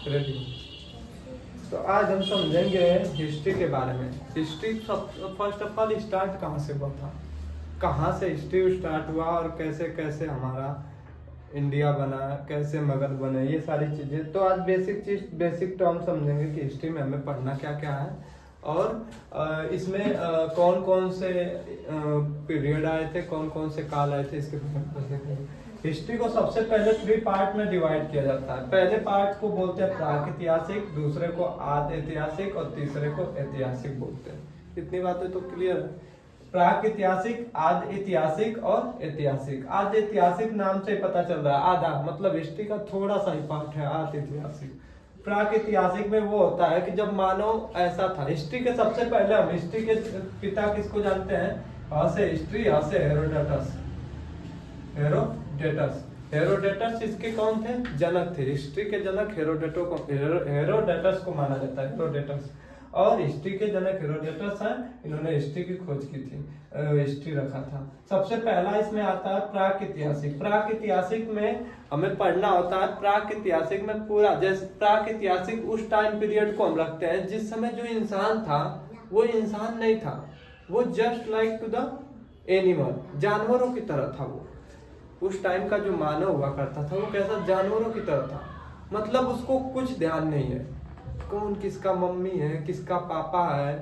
Ready. तो आज हम समझेंगे हिस्ट्री के बारे में। हिस्ट्री सब फर्स्ट ऑफ ऑल स्टार्ट कहाँ से हुआ था, कहाँ से हिस्ट्री स्टार्ट हुआ और कैसे कैसे हमारा इंडिया बना, कैसे मगध बने, ये सारी चीज़ें। तो आज बेसिक टर्म समझेंगे कि हिस्ट्री में हमें पढ़ना क्या क्या है और इसमें कौन कौन से पीरियड आए थे, कौन कौन से काल आए थे, इसके बारे में। हिस्ट्री को सबसे पहले 3 पार्ट में डिवाइड किया जाता है। पहले पार्ट को बोलते हैं प्रागैतिहासिक, दूसरे को आद ऐतिहासिक और तीसरे को ऐतिहासिक बोलते हैं। इतनी बातें तो क्लियर है। प्रागैतिहासिक, आद ऐतिहासिक और ऐतिहासिक। आद ऐतिहासिक नाम से पता चल रहा है, आधा मतलब हिस्ट्री का थोड़ा सा ही पार्ट है आद ऐतिहासिक। प्रागैतिहासिक में वो होता है कि जब मानव ऐसा था। हिस्ट्री के सबसे पहले हम हिस्ट्री के पिता किसको जानते हैं? History Herodotus. हेरोडोटस इसके कौन थे? जनक थे। हिस्ट्री के जनक हेरोडोटस को माना जाता है। हेरोडोटस और हिस्ट्री के जनक हेरोडोटस हैं। इन्होंने हिस्ट्री की खोज की थी, हिस्ट्री रखा था। सबसे पहला इसमें आता है प्रागैतिहासिक। प्रागैतिहासिक में हमें पढ़ना होता है। प्रागैतिहासिक में पूरा, जैसे प्रागैतिहासिक उस टाइम पीरियड को हम रखते हैं जिस समय जो इंसान था वो इंसान नहीं था, वो just like to the animal, जानवरों की तरह था। वो उस टाइम का जो मानव हुआ करता था वो कैसा? जानवरों की तरह था। मतलब उसको कुछ ध्यान नहीं है कौन किसका मम्मी है, किसका पापा है,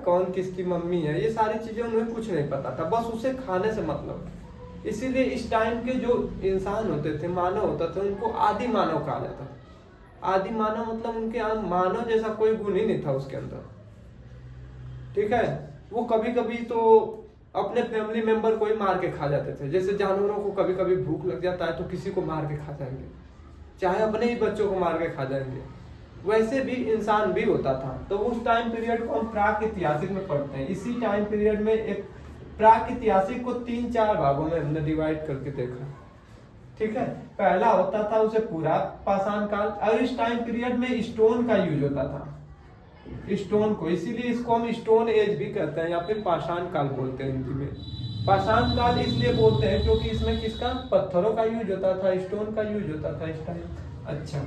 कौन किसकी मम्मी है, ये सारी चीजें उन्हें कुछ नहीं पता था। बस उसे खाने से मतलब। इसीलिए इस टाइम के जो इंसान होते थे, मानव होता था, उनको आदि मानव कहा जाता था। आदि मानव मतलब उनके मानव जैसा कोई गुण ही नहीं था उसके अंदर। ठीक है। वो कभी कभी तो अपने फैमिली मेंबर को ही मार के खा जाते थे। जैसे जानवरों को कभी कभी भूख लग जाता है तो किसी को मार के खा जाएंगे, चाहे अपने ही बच्चों को मार के खा जाएंगे। वैसे भी इंसान भी होता था। तो उस टाइम पीरियड को हम प्रागैतिहासिक में पढ़ते हैं। इसी टाइम पीरियड में एक प्रागैतिहासिक को 3-4 भागों में हमने डिवाइड करके देखा। ठीक है। पहला होता था उसे पूरा पाषाण काल। और इस टाइम पीरियड में स्टोन का यूज होता था, स्टोन को, इसीलिए इसको हम स्टोन एज भी कहते हैं या फिर पाषाण काल बोलते हैं हिंदी में। पाषाण काल इसलिए बोलते हैं क्योंकि इसमें किसका? पत्थरों का यूज होता था, स्टोन का यूज होता था इस टाइम। अच्छा,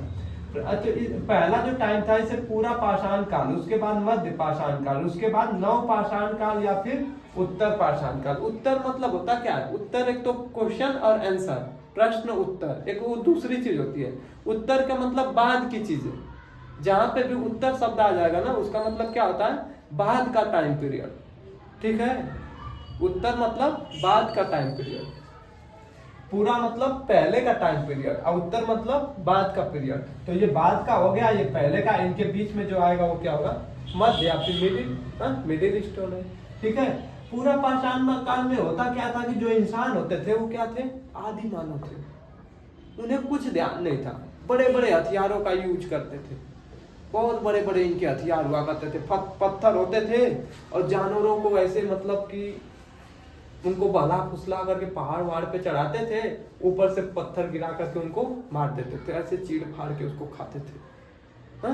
पहला जो टाइम था इसे पूरा पाषाण काल, उसके बाद मध्य पाषाण काल, उसके बाद नव पाषाण काल या फिर उत्तर पाषाण काल। उत्तर मतलब होता क्या है? उत्तर एक तो क्वेश्चन और आंसर, प्रश्न उत्तर, एक वो दूसरी चीज होती है। उत्तर का मतलब बाद की चीजें। जहां पे भी उत्तर शब्द आ जाएगा ना, उसका मतलब क्या होता है? बाद का टाइम पीरियड। ठीक है। उत्तर मतलब बाद का टाइम पीरियड, पूरा मतलब पहले का टाइम पीरियड और उत्तर मतलब बाद का पीरियड। तो ये बाद का हो गया, ये पहले का। इनके बीच में जो आएगा वो क्या होगा? मध्य या फिर मिडिल स्टोन है। ठीक है। पूरा पाषाण काल में होता क्या था कि जो इंसान होते थे वो क्या थे? आदि मानव थे। उन्हें कुछ ध्यान नहीं था। बड़े बड़े हथियारों का यूज करते थे, बहुत बड़े बड़े इनके हथियार हुआ करते थे। पत्थर होते थे और जानवरों को ऐसे मतलब कि उनको बहला फुसला करके पहाड़ वहाड़ पे चढ़ाते थे, ऊपर से पत्थर गिरा करके उनको मार देते थे, ऐसे चीड़ फाड़ के उसको खाते थे। हा?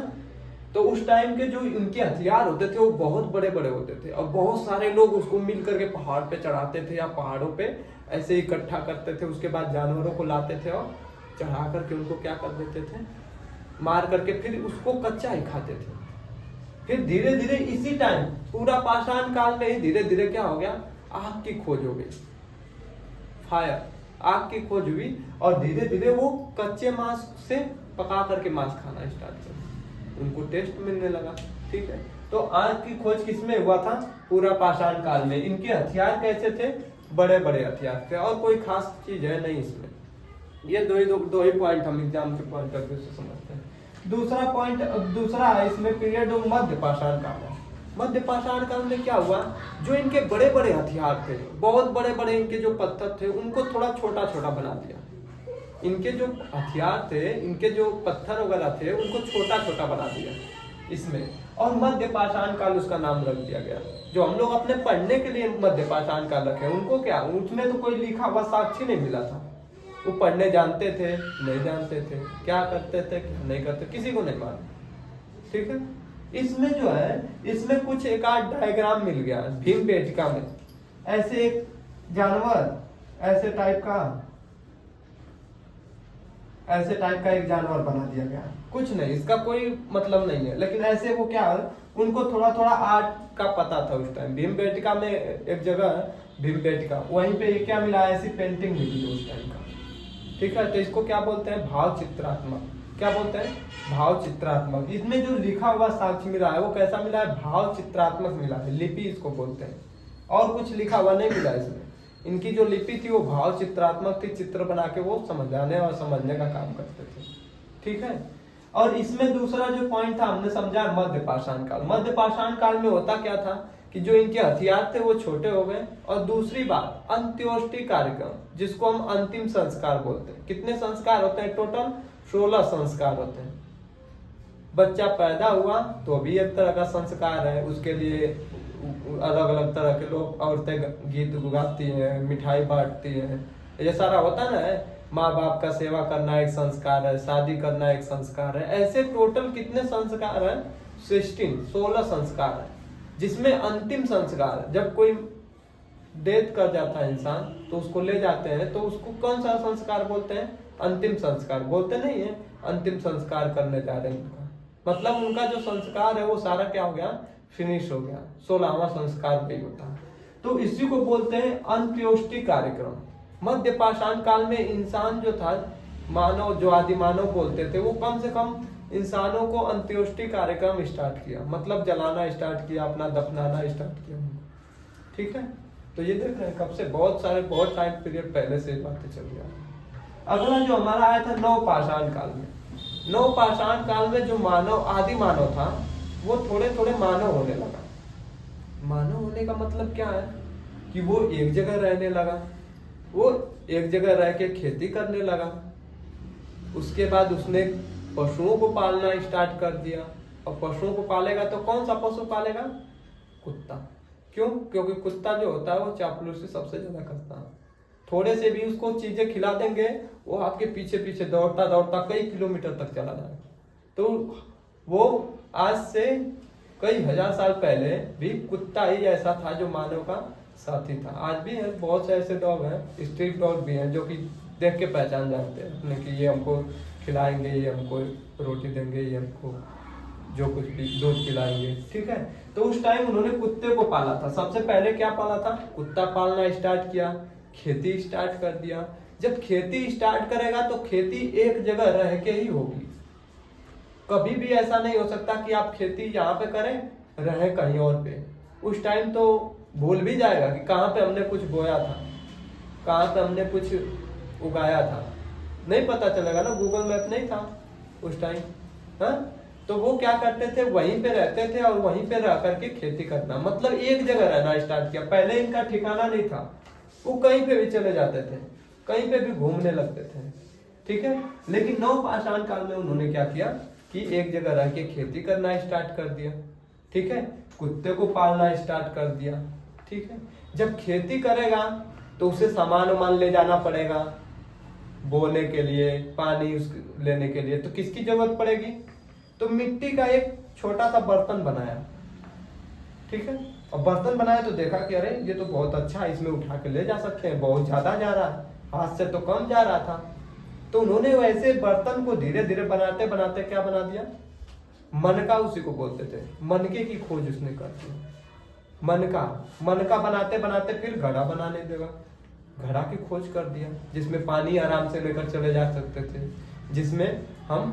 तो उस टाइम के जो इनके हथियार होते थे वो बहुत बड़े बड़े होते थे और बहुत सारे लोग उसको मिल करके पहाड़ पे चढ़ाते थे या पहाड़ों पे ऐसे इकट्ठा करते थे। उसके बाद जानवरों को लाते थे और चढ़ा करके उनको क्या कर देते थे? मार करके फिर उसको कच्चा ही खाते थे। फिर धीरे धीरे इसी टाइम पूरा पाषाण काल में ही धीरे धीरे क्या हो गया? आग की खोज हो गई, फायर, आग की खोज हुई और धीरे धीरे वो कच्चे मांस से पका करके मांस खाना स्टार्ट कर, उनको टेस्ट मिलने लगा। ठीक है। तो आग की खोज किसमें हुआ था? पूरा पाषाण काल में। इनके हथियार कैसे थे? बड़े बड़े हथियार थे और कोई खास चीज है नहीं इसमें। ये दो ही पॉइंट हम एग्जाम के पॉइंट ऑफ व्यू से समझते हैं। दूसरा पॉइंट, दूसरा है इसमें पीरियड मध्य पाषाण काल है। मध्य पाषाण काल में क्या हुआ? जो इनके बड़े बड़े हथियार थे, बहुत बड़े बड़े इनके जो पत्थर थे, उनको थोड़ा छोटा छोटा बना दिया। इनके जो हथियार थे, इनके जो पत्थर वगैरह थे, उनको छोटा छोटा बना दिया इसमें, और मध्य पाषाण काल उसका नाम रख दिया गया। जो हम लोग अपने पढ़ने के लिए मध्य पाषाण काल रखे, उनको क्या, उसमें तो कोई लिखा हुआ साक्ष्य नहीं मिला था। वो पढ़ने जानते थे, नहीं जानते थे, क्या करते थे, क्या नहीं करते, किसी को नहीं मालूम। ठीक है। इसमें जो है, इसमें कुछ एक आध डायग्राम मिल गया भीमबेटका में। ऐसे एक जानवर ऐसे टाइप का ऐसे टाइप का एक जानवर बना दिया गया, कुछ नहीं, इसका कोई मतलब नहीं है, लेकिन ऐसे वो क्या है, उनको थोड़ा थोड़ा आर्ट का पता था उस टाइम। भीमबेटका में एक जगह है भीमबेटका, वहीं पे क्या मिला, ऐसी पेंटिंग मिली उस टाइम का। ठीक है, तो इसको क्या बोलते हैं, भाव चित्रात्मक। क्या बोलते हैं, भाव चित्रात्मक। इसमें जो लिखा हुआ साक्ष्य मिला है वो कैसा मिला है, भाव चित्रात्मक मिला है, लिपि इसको बोलते हैं। और कुछ लिखा हुआ नहीं मिला इसमें। इनकी जो लिपि थी वो भाव चित्रात्मक थी, चित्र बना के वो समझाने और समझने का काम करते थे। ठीक है, और इसमें दूसरा जो पॉइंट था हमने समझा मध्य पाषाण काल। मध्य पाषाण काल में होता क्या था कि जो इनके हथियार थे वो छोटे हो गए, और दूसरी बात अंत्योष्टि कार्यक्रम, जिसको हम अंतिम संस्कार बोलते हैं। कितने संस्कार होते हैं, टोटल 16 संस्कार होते हैं। बच्चा पैदा हुआ तो भी एक तरह का संस्कार है, उसके लिए अलग अलग तरह के लोग, औरतें गीत गाती हैं, मिठाई बांटती हैं, ये सारा होता ना है। माँ बाप का सेवा करना एक संस्कार है, शादी करना एक संस्कार है। ऐसे टोटल कितने संस्कार है, 16 संस्कार है, जिसमें अंतिम संस्कार, जब कोई डेथ कर जाता है इंसान तो उसको ले जाते हैं, तो उसको कौन सा संस्कार बोलते हैं, अंतिम संस्कार बोलते नहीं है, अंतिम संस्कार करने जा रहे हैं उनका। मतलब उनका जो संस्कार है वो सारा क्या हो गया, फिनिश हो गया। 16वां संस्कार भी होता है, तो इसी को बोलते हैं अंत्योष्टि कार्यक्रम। मध्य पाषाण काल में इंसान जो था, मानव, जो आदि मानव बोलते थे, वो कम से कम इंसानों को अंत्योष्टि कार्यक्रम स्टार्ट किया, मतलब जलाना स्टार्ट किया, अपना दफनाना स्टार्ट किया। ठीक है, तो ये देख रहे हैं कब से, बहुत टाइम पीरियड पहले से बातें चल रही है। अगला जो हमारा आया था नव पाषाण काल में। नव पाषाण काल में जो मानव, आदि मानव था, वो थोड़े थोड़े मानव होने लगा। मानव होने का मतलब क्या है कि वो एक जगह रहने लगा, वो एक जगह रह के खेती करने लगा। उसके बाद उसने पशुओं को पालना स्टार्ट कर दिया, और पशुओं को पालेगा तो कौन सा पशु पालेगा, कुत्ता। क्यों, क्योंकि कुत्ता जो होता है वो चापलूसी सबसे ज्यादा करता है। थोड़े से भी उसको चीजें खिला देंगे, वो आपके पीछे पीछे दौड़ता दौड़ता कई किलोमीटर तक चला जाएगा। तो वो आज से कई हजार साल पहले भी कुत्ता ही ऐसा था जो मानव का साथी था। आज भी है, बहुत से ऐसे डॉग हैं, स्ट्रीट डॉग भी हैं, जो कि देख के पहचान जानते हैं अपने कि ये हमको खिलाएंगे, ये हमको रोटी देंगे, ये हमको जो कुछ भी दूध पिलाएंगे। ठीक है, तो उस टाइम उन्होंने कुत्ते को पाला था। सबसे पहले क्या पाला था, कुत्ता पालना स्टार्ट किया, खेती स्टार्ट कर दिया। जब खेती स्टार्ट करेगा तो खेती एक जगह रह के ही होगी। कभी भी ऐसा नहीं हो सकता कि आप खेती यहाँ पे करें, रहे कहीं और पे। उस टाइम तो भूल भी जाएगा कि कहाँ पे हमने कुछ बोया था, कहाँ पे हमने कुछ उगाया था, नहीं पता चलेगा ना, गूगल मैप नहीं था उस टाइम। हाँ, तो वो क्या करते थे, वहीं पे रहते थे और वहीं पे रह करके खेती करना, मतलब एक जगह रहना स्टार्ट किया। पहले इनका ठिकाना नहीं था, वो कहीं पे भी चले जाते थे, कहीं पे भी घूमने लगते थे। ठीक है, लेकिन नव पाषाण काल में उन्होंने क्या किया कि एक जगह रह के खेती करना स्टार्ट कर दिया। ठीक है, कुत्ते को पालना स्टार्ट कर दिया। ठीक है, जब खेती करेगा तो उसे सामान वामान ले जाना पड़ेगा, बोने के लिए, पानी लेने के लिए, तो किसकी जरूरत पड़ेगी, तो मिट्टी का एक छोटा सा बर्तन बनाया। ठीक है, और बर्तन बनाया तो देखा कि अरे ये तो बहुत अच्छा है, इसमें उठा के ले जा सकते हैं, बहुत ज्यादा जा रहा है, हाथ से तो कम जा रहा था। तो उन्होंने वैसे बर्तन को धीरे धीरे बनाते बनाते क्या बना दिया, मनका, उसी को बोलते थे, मनके की खोज उसने कर दी। मनका बनाते बनाते फिर घड़ा बनाने लगा, घड़ा की खोज कर दिया, जिसमें पानी आराम से लेकर चले जा सकते थे, जिसमें हम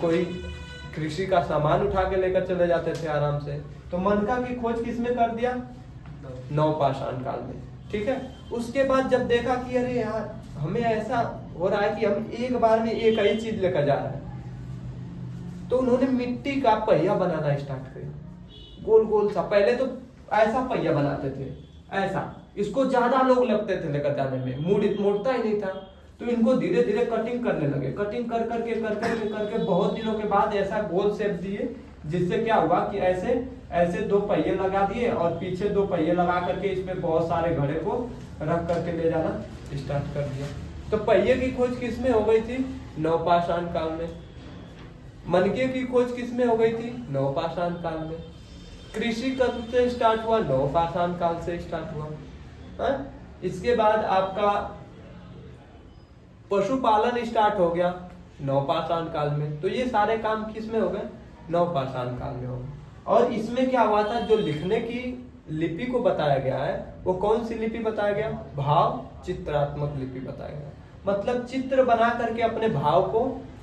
कोई कृषि का सामान उठा के लेकर चले जाते थे आराम से। तो मनका की खोज किसमें कर दिया, नव पाषाण काल में। ठीक है, उसके बाद जब देखा कि अरे यार हमें ऐसा हो रहा है कि हम एक बार में एक ही चीज लेकर जा रहे हैं, तो उन्होंने मिट्टी का पहिया बनाना स्टार्ट किया, गोल गोल सा। पहले तो ऐसा पहिया बनाते थे, ऐसा, इसको ज्यादा लोग लगते थे लेकर जाने में, मुड़ता ही नहीं था। तो इनको धीरे धीरे कटिंग करने लगे, कटिंग कर करके बहुत दिनों के बाद ऐसा गोल शेप दिए, जिससे क्या हुआ कि ऐसे 2 पहिए लगा दिए और पीछे 2 पहिए लगा करके इसमें बहुत सारे घड़े को रख करके ले जाना स्टार्ट कर दिया। तो पहिए की खोज किसमें हो गई थी, नव पाषाण काल में। मनके की खोज किसमें हो गई थी, नव पाषाण काल में। कृषि कब से स्टार्ट हुआ, नव पाषाण काल से स्टार्ट हुआ। इसके बाद आपका पशुपालन स्टार्ट हो गया नवपाषाण काल में। तो ये सारे काम किस में हो गए? नवपाषाण काल में हो गए। और इसमें क्या हुआ था, जो लिखने की लिपि को बताया गया है वो कौन सी लिपि बताया गया? भाव चित्रात्मक लिपि बताया गया। मतलब चित्र बना करके अपने भाव को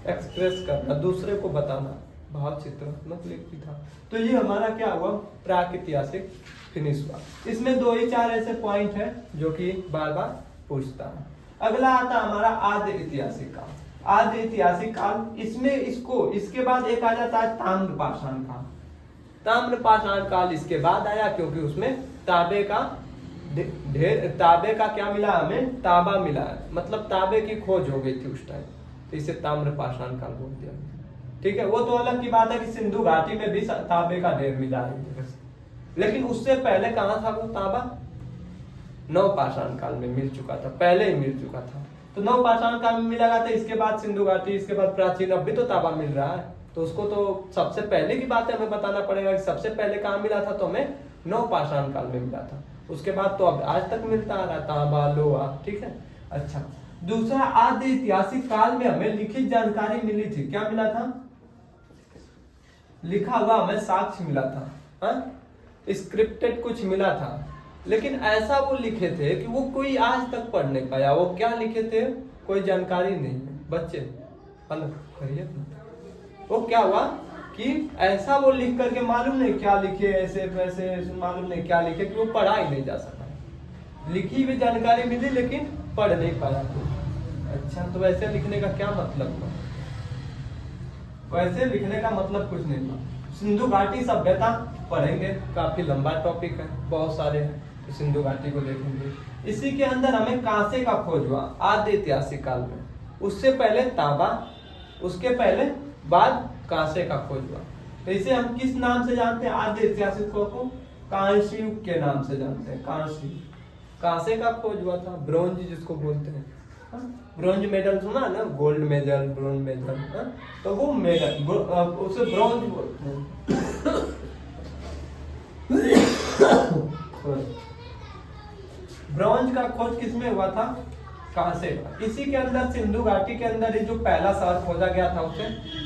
एक्सप्रेस करना, दूसरे को बताना, भाव चित्रात्मक लिपि था। तो ये हमारा क्या हुआ? प्रागैतिहासिक फिनिश हुआ। इसमें 2 ही 4 ऐसे पॉइंट है जो कि बार बार पूछता है। अगला आता हमारा आद्य ऐतिहासिक काल। आद्य ऐतिहासिक काल, इसमें इसके बाद एक आ जाता है ताम्रपाषाण काल। ताम्रपाषाण काल इसके बाद आया क्योंकि उसमें तांबे का क्या मिला हमें? तांबा मिला है, मतलब तांबे की खोज हो गई थी उस टाइम, तो इसे ताम्रपाषाण काल बोल दिया। ठीक है, वो तो अलग की बात है कि सिंधु घाटी में भी तांबे का ढेर मिला है, लेकिन उससे पहले कहाँ था वो तांबा? नवपाषाण काल में मिल चुका था, पहले ही मिल चुका था। तो नवपाषाण काल में मिला था, इसके बाद सिंधु घाटी, इसके बाद प्राचीन, अब भी तो तांबा मिल रहा है। तो उसको तो सबसे पहले की बात है, हमें बताना पड़ेगा कि सबसे पहले कहाँ मिला था, तो हमें नवपाषाण काल में मिला था। उसके बाद तो अब आज तक मिलता आ रहा तांबा, लोहा। ठीक है, अच्छा। दूसरा, आद्य ऐतिहासिक काल में हमें लिखित जानकारी मिली थी। क्या मिला था? लिखा हुआ हमें साक्ष्य मिला था, स्क्रिप्टेड कुछ मिला था, लेकिन ऐसा वो लिखे थे कि वो कोई आज तक पढ़ नहीं पाया। वो क्या लिखे थे? कोई जानकारी नहीं है। बच्चे अलग करिए। वो क्या हुआ कि ऐसा वो लिख करके मालूम नहीं क्या लिखे, ऐसे वैसे मालूम नहीं क्या लिखे, कि वो पढ़ा ही नहीं जा सका। लिखी हुई जानकारी मिली लेकिन पढ़ नहीं पाया। अच्छा, तो वैसे लिखने का क्या मतलब हुआ? वैसे लिखने का मतलब कुछ नहीं था। सिंधु घाटी सभ्यता पढ़ेंगे, काफी लंबा टॉपिक है, बहुत सारे हैं, तो सिंधु घाटी को देखेंगे। इसी के अंदर हमें कांसे का खोज हुआ आद्य ऐतिहासिक काल में। उससे पहले तांबा, उसके पहले बाद कांसे का खोज हुआ। तो इसे हम किस नाम से जानते हैं? आद्य ऐतिहासिक को कांस्य युग के नाम से जानते हैं। कांसे का खोज हुआ था, ब्रोंज जिसको बोलते हैं। ब्रोंज मेडल सुना ना, गोल्ड मेडल, ब्रोंज मेडल, तो वो मेडल उसे ब्रोंज बोलते हैं। ब्रोंज का खोज किसमें हुआ था? कांसे का। इसी के अंदर सिंधु घाटी के अंदर जो पहला शहर खोजा गया था उसे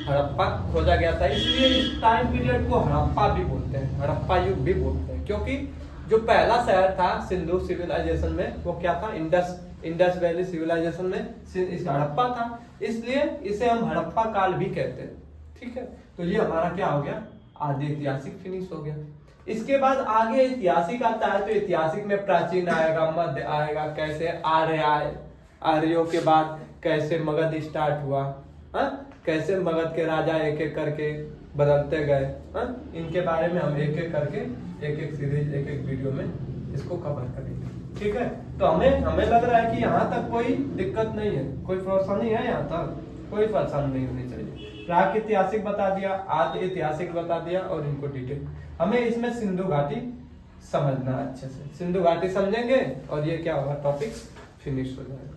हड़प्पा खोजा गया था। इसलिए इस टाइम पीरियड को हड़प्पा भी बोलते हैं, हड़प्पा युग भी बोलते हैं, क्योंकि जो पहला शहर था सिंधु सिविलाइजेशन में वो क्या था? इंडस वैली सिविलाइजेशन में इस हड़प्पा था, इसलिए इसे हम हड़प्पा काल भी कहते हैं। ठीक है, तो ये हमारा क्या हो गया? आद्य ऐतिहासिक फिनिश हो गया। इसके बाद आगे ऐतिहासिक आता है, तो ऐतिहासिक में प्राचीन आएगा, मध्य आएगा, कैसे आर्य आए, आर्यों के बाद कैसे मगध स्टार्ट हुआ, कैसे मगध के राजा एक एक करके बदलते गए, इनके बारे में हम एक एक करके एक एक सीरीज, एक एक वीडियो में इसको कवर करेंगे। ठीक है, तो हमें लग रहा है कि यहाँ तक कोई दिक्कत नहीं है, कोई परेशानी है? यहाँ तक कोई परेशानी नहीं होनी चाहिए। प्राक ऐतिहासिक बता दिया, आद्य ऐतिहासिक बता दिया, और इनको डिटेल। हमें इसमें सिंधु घाटी समझना अच्छे से। सिंधु घाटी समझेंगे और ये क्या होगा? टॉपिक फिनिश हो जाएगा।